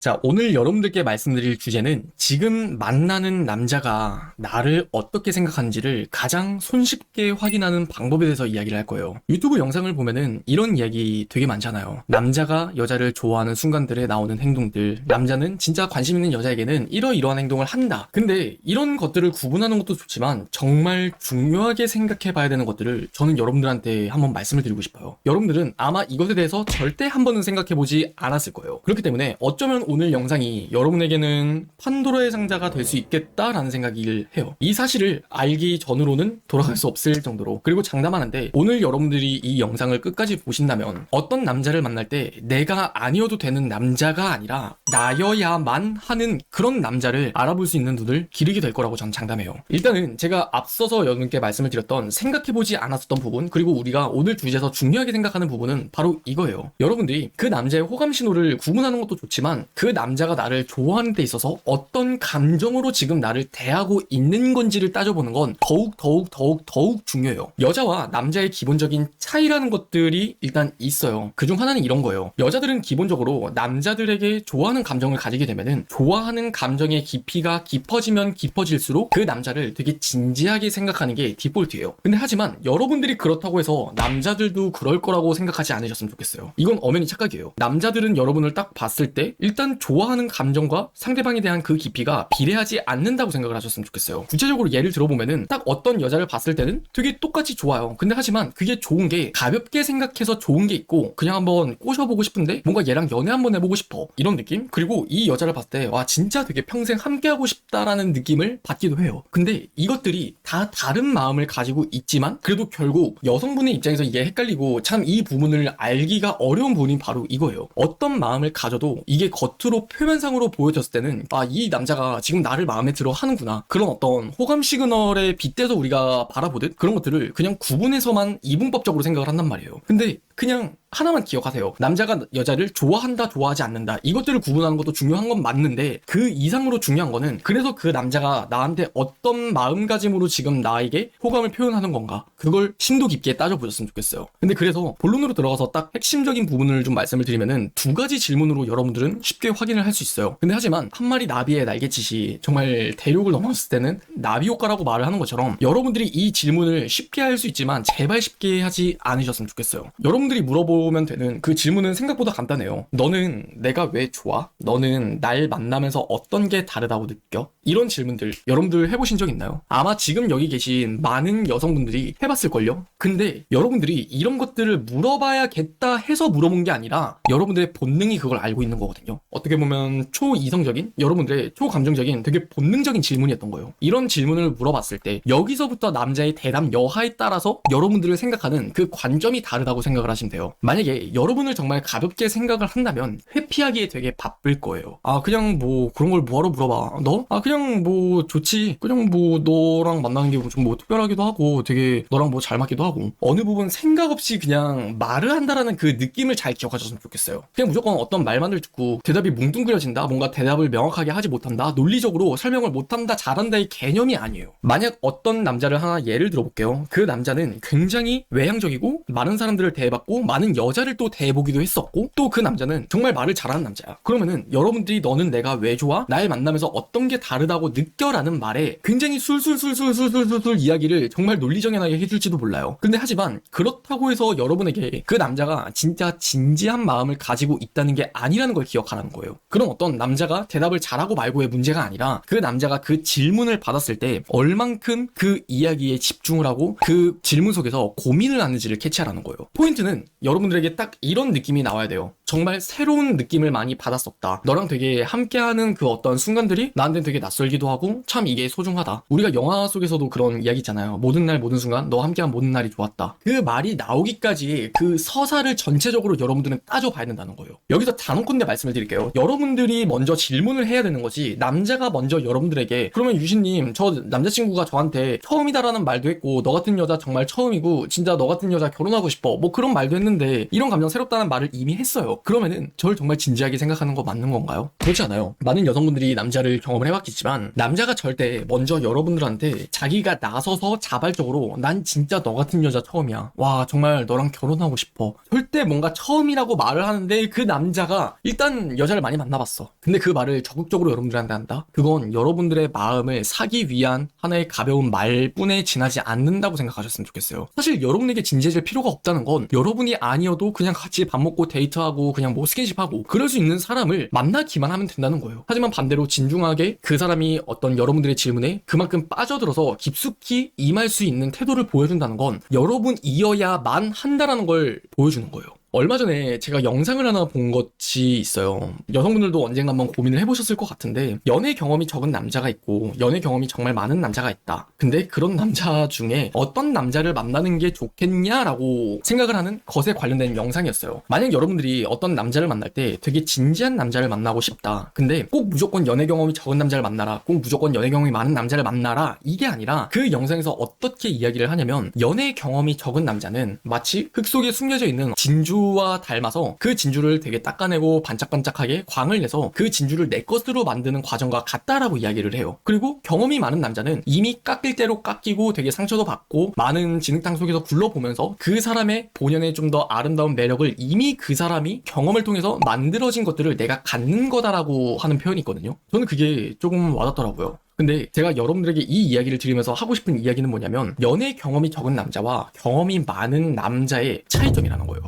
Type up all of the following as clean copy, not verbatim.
자, 오늘 여러분들께 말씀드릴 주제는 지금 만나는 남자가 나를 어떻게 생각하는지를 가장 손쉽게 확인하는 방법에 대해서 이야기를 할 거예요. 유튜브 영상을 보면은 이런 이야기 되게 많잖아요. 남자가 여자를 좋아하는 순간들에 나오는 행동들, 남자는 진짜 관심 있는 여자에게는 이러이러한 행동을 한다. 근데 이런 것들을 구분하는 것도 좋지만 정말 중요하게 생각해 봐야 되는 것들을 저는 여러분들한테 한번 말씀을 드리고 싶어요. 여러분들은 아마 이것에 대해서 절대 한 번은 생각해 보지 않았을 거예요. 그렇기 때문에 어쩌면 오늘 영상이 여러분에게는 판도라의 상자가 될 수 있겠다라는 생각을 해요. 이 사실을 알기 전으로는 돌아갈 수 없을 정도로. 그리고 장담하는데 오늘 여러분들이 이 영상을 끝까지 보신다면 어떤 남자를 만날 때 내가 아니어도 되는 남자가 아니라 나여야만 하는 그런 남자를 알아볼 수 있는 눈을 기르게 될 거라고 저는 장담해요. 일단은 제가 앞서서 여러분께 말씀을 드렸던 생각해보지 않았었던 부분, 그리고 우리가 오늘 주제에서 중요하게 생각하는 부분은 바로 이거예요. 여러분들이 그 남자의 호감 신호를 구분하는 것도 좋지만 그 남자가 나를 좋아하는 데 있어서 어떤 감정으로 지금 나를 대하고 있는 건지를 따져보는 건 더욱 중요해요. 여자와 남자의 기본적인 차이라는 것들이 일단 있어요. 그중 하나는 이런 거예요. 여자들은 기본적으로 남자들에게 좋아하는 감정을 가지게 되면은 좋아하는 감정의 깊이가 깊어지면 깊어질수록 그 남자를 되게 진지하게 생각하는 게 디폴트예요. 근데 하지만 여러분들이 그렇다고 해서 남자들도 그럴 거라고 생각하지 않으셨으면 좋겠어요. 이건 엄연히 착각이에요. 남자들은 여러분을 딱 봤을 때 일단 좋아하는 감정과 상대방에 대한 그 깊이가 비례하지 않는다고 생각을 하셨으면 좋겠어요. 구체적으로 예를 들어보면은 딱 어떤 여자를 봤을 때는 되게 똑같이 좋아요. 근데 하지만 그게 좋은 게 가볍게 생각해서 좋은 게 있고 그냥 한번 꼬셔보고 싶은데 뭔가 얘랑 연애 한번 해보고 싶어 이런 느낌? 그리고 이 여자를 봤을 때 와 진짜 되게 평생 함께하고 싶다라는 느낌을 받기도 해요. 근데 이것들이 다 다른 마음을 가지고 있지만 그래도 결국 여성분의 입장에서 이게 헷갈리고 참 이 부분을 알기가 어려운 부분이 바로 이거예요. 어떤 마음을 가져도 이게 겉으로 표면상으로 보여졌을 때는 아, 이 남자가 지금 나를 마음에 들어 하는구나. 그런 어떤 호감 시그널에 빗대서 우리가 바라보듯 그런 것들을 그냥 구분해서만 이분법적으로 생각을 한단 말이에요. 근데 그냥 하나만 기억하세요. 남자가 여자를 좋아한다, 좋아하지 않는다. 이것들을 구분하는 것도 중요한 건 맞는데 그 이상으로 중요한 거는 그래서 그 남자가 나한테 어떤 마음가짐으로 지금 나에게 호감을 표현하는 건가? 그걸 심도 깊게 따져보셨으면 좋겠어요. 근데 그래서 본론으로 들어가서 딱 핵심적인 부분을 좀 말씀을 드리면은 두 가지 질문으로 여러분들은 쉽게 확인을 할 수 있어요. 근데 하지만 한 마리 나비의 날갯짓이 정말 대륙을 넘었을 때는 나비 효과라고 말을 하는 것처럼 여러분들이 이 질문을 쉽게 할 수 있지만 제발 쉽게 하지 않으셨으면 좋겠어요. 여러분들이 물어보면 되는 그 질문은 생각보다 간단해요. 너는 내가 왜 좋아? 너는 날 만나면서 어떤 게 다르다고 느껴? 이런 질문들 여러분들 해보신 적 있나요? 아마 지금 여기 계신 많은 여성분들이 해봤을걸요? 근데 여러분들이 이런 것들을 물어봐야겠다 해서 물어본 게 아니라 여러분들의 본능이 그걸 알고 있는 거거든요. 어떻게 보면 초이성적인, 여러분들의 초감정적인 되게 본능적인 질문이었던 거예요. 이런 질문을 물어봤을 때 여기서부터 남자의 대답 여하에 따라서 여러분들을 생각하는 그 관점이 다르다고 생각을 하시면 돼요. 만약에 여러분을 정말 가볍게 생각을 한다면 회피하기에 되게 바쁠 거예요. 아 그냥 뭐 그런 걸 뭐하러 물어봐. 너? 아 그냥 뭐 좋지. 그냥 뭐 너랑 만나는 게 좀 뭐 특별하기도 하고 되게 너랑 뭐 잘 맞기도 하고 어느 부분 생각 없이 그냥 말을 한다라는 그 느낌을 잘 기억하셨으면 좋겠어요. 그냥 무조건 어떤 말만을 듣고 대답이 뭉뚱그려진다, 뭔가 대답을 명확하게 하지 못한다, 논리적으로 설명을 못한다, 잘한다의 개념이 아니에요. 만약 어떤 남자를 하나 예를 들어볼게요. 그 남자는 굉장히 외향적이고 많은 사람들을 대해봤고 많은 여자를 또 대해보기도 했었고 또 그 남자는 정말 말을 잘하는 남자야. 그러면은 여러분들이 너는 내가 왜 좋아? 날 만나면서 어떤 게 다르다고 느껴라는 말에 굉장히 술술술술술술술 이야기를 정말 논리정연하게 해줄지도 몰라요. 근데 하지만 그렇다고 해서 여러분에게 그 남자가 진짜 진지한 마음을 가지고 있다는 게 아니라는 걸 기억하라는 거예요. 그럼 어떤 남자가 대답을 잘하고 말고의 문제가 아니라 그 남자가 그 질문을 받았을 때 얼만큼 그 이야기에 집중을 하고 그 질문 속에서 고민을 하는지를 캐치하라는 거예요. 포인트는 여러분들에게 딱 이런 느낌이 나와야 돼요. 정말 새로운 느낌을 많이 받았었다. 너랑 되게 함께하는 그 어떤 순간들이 나한테는 되게 낯설기도 하고 참 이게 소중하다. 우리가 영화 속에서도 그런 이야기 있잖아요. 모든 날 모든 순간 너와 함께한 모든 날이 좋았다. 그 말이 나오기까지 그 서사를 전체적으로 여러분들은 따져봐야 된다는 거예요. 여기서 단언컨대 말씀을 드릴게요. 여러분들이 먼저 질문을 해야 되는 거지 남자가 먼저 여러분들에게 그러면 유신님 저 남자친구가 저한테 처음이다라는 말도 했고 너 같은 여자 정말 처음이고 진짜 너 같은 여자 결혼하고 싶어 뭐 그런 말도 했는데 이런 감정 새롭다는 말을 이미 했어요. 그러면은 저를 정말 진지하게 생각하는 거 맞는 건가요? 그렇지 않아요. 많은 여성분들이 남자를 경험을 해봤겠지만 남자가 절대 먼저 여러분들한테 자기가 나서서 자발적으로 난 진짜 너 같은 여자 처음이야, 와 정말 너랑 결혼하고 싶어, 절대 뭔가 처음이라고 말을 하는데 그 남자가 일단 여자를 많이 만나봤어. 근데 그 말을 적극적으로 여러분들한테 한다? 그건 여러분들의 마음을 사기 위한 하나의 가벼운 말뿐에 지나지 않는다고 생각하셨으면 좋겠어요. 사실 여러분에게 진지해질 필요가 없다는 건 여러분이 아니어도 그냥 같이 밥 먹고 데이트하고 그냥 뭐 스킨십하고 그럴 수 있는 사람을 만나기만 하면 된다는 거예요. 하지만 반대로 진중하게 그 사람이 어떤 여러분들의 질문에 그만큼 빠져들어서 깊숙이 임할 수 있는 태도를 보여준다는 건 여러분이어야만 한다라는 걸 보여주는 거예요. 얼마 전에 제가 영상을 하나 본 것이 있어요. 여성분들도 언젠가 한번 고민을 해보셨을 것 같은데, 연애 경험이 적은 남자가 있고 연애 경험이 정말 많은 남자가 있다. 근데 그런 남자 중에 어떤 남자를 만나는 게 좋겠냐라고 생각을 하는 것에 관련된 영상이었어요. 만약 여러분들이 어떤 남자를 만날 때 되게 진지한 남자를 만나고 싶다, 근데 꼭 무조건 연애 경험이 적은 남자를 만나라, 꼭 무조건 연애 경험이 많은 남자를 만나라, 이게 아니라 그 영상에서 어떻게 이야기를 하냐면, 연애 경험이 적은 남자는 마치 흙 속에 숨겨져 있는 진주와 닮아서 그 진주를 되게 닦아내고 반짝반짝하게 광을 내서 그 진주를 내 것으로 만드는 과정과 같다라고 이야기를 해요. 그리고 경험이 많은 남자는 이미 깎일 대로 깎이고 되게 상처도 받고 많은 진흙탕 속에서 굴러보면서 그 사람의 본연의 좀 더 아름다운 매력을 이미 그 사람이 경험을 통해서 만들어진 것들을 내가 갖는 거다라고 하는 표현이 있거든요. 저는 그게 조금 와닿더라고요. 근데 제가 여러분들에게 이 이야기를 드리면서 하고 싶은 이야기는 뭐냐면, 연애 경험이 적은 남자와 경험이 많은 남자의 차이점이라는 거예요.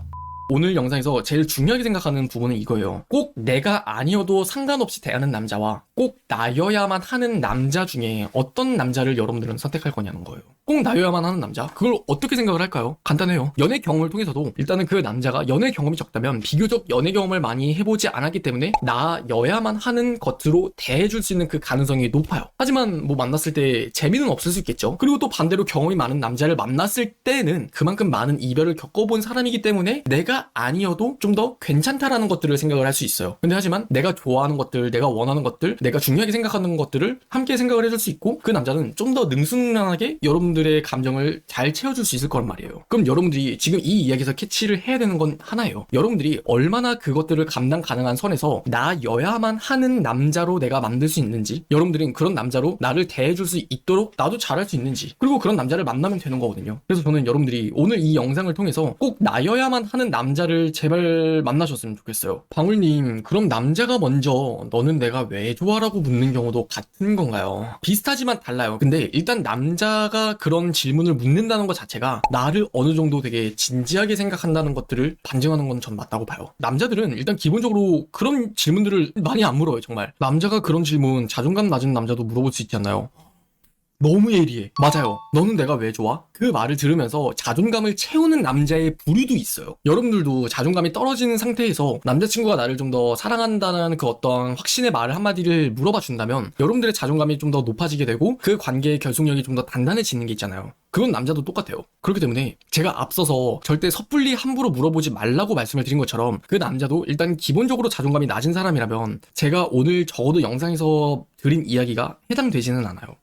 오늘 영상에서 제일 중요하게 생각하는 부분은 이거예요. 꼭 내가 아니어도 상관없이 대하는 남자와 꼭 나여야만 하는 남자 중에 어떤 남자를 여러분들은 선택할 거냐는 거예요. 꼭 나여야만 하는 남자? 그걸 어떻게 생각을 할까요? 간단해요. 연애 경험을 통해서도 일단은 그 남자가 연애 경험이 적다면 비교적 연애 경험을 많이 해보지 않았기 때문에 나여야만 하는 것으로 대해줄 수 있는 그 가능성이 높아요. 하지만 뭐 만났을 때 재미는 없을 수 있겠죠. 그리고 또 반대로 경험이 많은 남자를 만났을 때는 그만큼 많은 이별을 겪어본 사람이기 때문에 내가 아니어도 좀 더 괜찮다라는 것들을 생각을 할 수 있어요. 근데 하지만 내가 좋아하는 것들, 내가 원하는 것들, 내가 중요하게 생각하는 것들을 함께 생각을 해줄 수 있고, 그 남자는 좀 더 능숙하게 여러분들의 감정을 잘 채워줄 수 있을 거란 말이에요. 그럼 여러분들이 지금 이 이야기에서 캐치를 해야 되는 건 하나예요. 여러분들이 얼마나 그것들을 감당 가능한 선에서 나여야만 하는 남자로 내가 만들 수 있는지, 여러분들은 그런 남자로 나를 대해줄 수 있도록 나도 잘할 수 있는지, 그리고 그런 남자를 만나면 되는 거거든요. 그래서 저는 여러분들이 오늘 이 영상을 통해서 꼭 나여야만 하는 남자를 제발 만나셨으면 좋겠어요. 방울님, 그럼 남자가 먼저 너는 내가 왜 좋아라고 묻는 경우도 같은 건가요? 비슷하지만 달라요. 근데 일단 남자가 그런 질문을 묻는다는 것 자체가 나를 어느 정도 되게 진지하게 생각한다는 것들을 반증하는 건 전 맞다고 봐요. 남자들은 일단 기본적으로 그런 질문들을 많이 안 물어요. 정말 남자가 그런 질문 자존감 낮은 남자도 물어볼 수 있지 않나요? 너무 예리해. 맞아요. 너는 내가 왜 좋아? 그 말을 들으면서 자존감을 채우는 남자의 부류도 있어요. 여러분들도 자존감이 떨어지는 상태에서 남자친구가 나를 좀 더 사랑한다는 그 어떤 확신의 말을 한마디를 물어봐 준다면 여러분들의 자존감이 좀 더 높아지게 되고 그 관계의 결속력이 좀 더 단단해지는 게 있잖아요. 그건 남자도 똑같아요. 그렇기 때문에 제가 앞서서 절대 섣불리 함부로 물어보지 말라고 말씀을 드린 것처럼 그 남자도 일단 기본적으로 자존감이 낮은 사람이라면 제가 오늘 적어도 영상에서 드린 이야기가 해당되지는 않아요.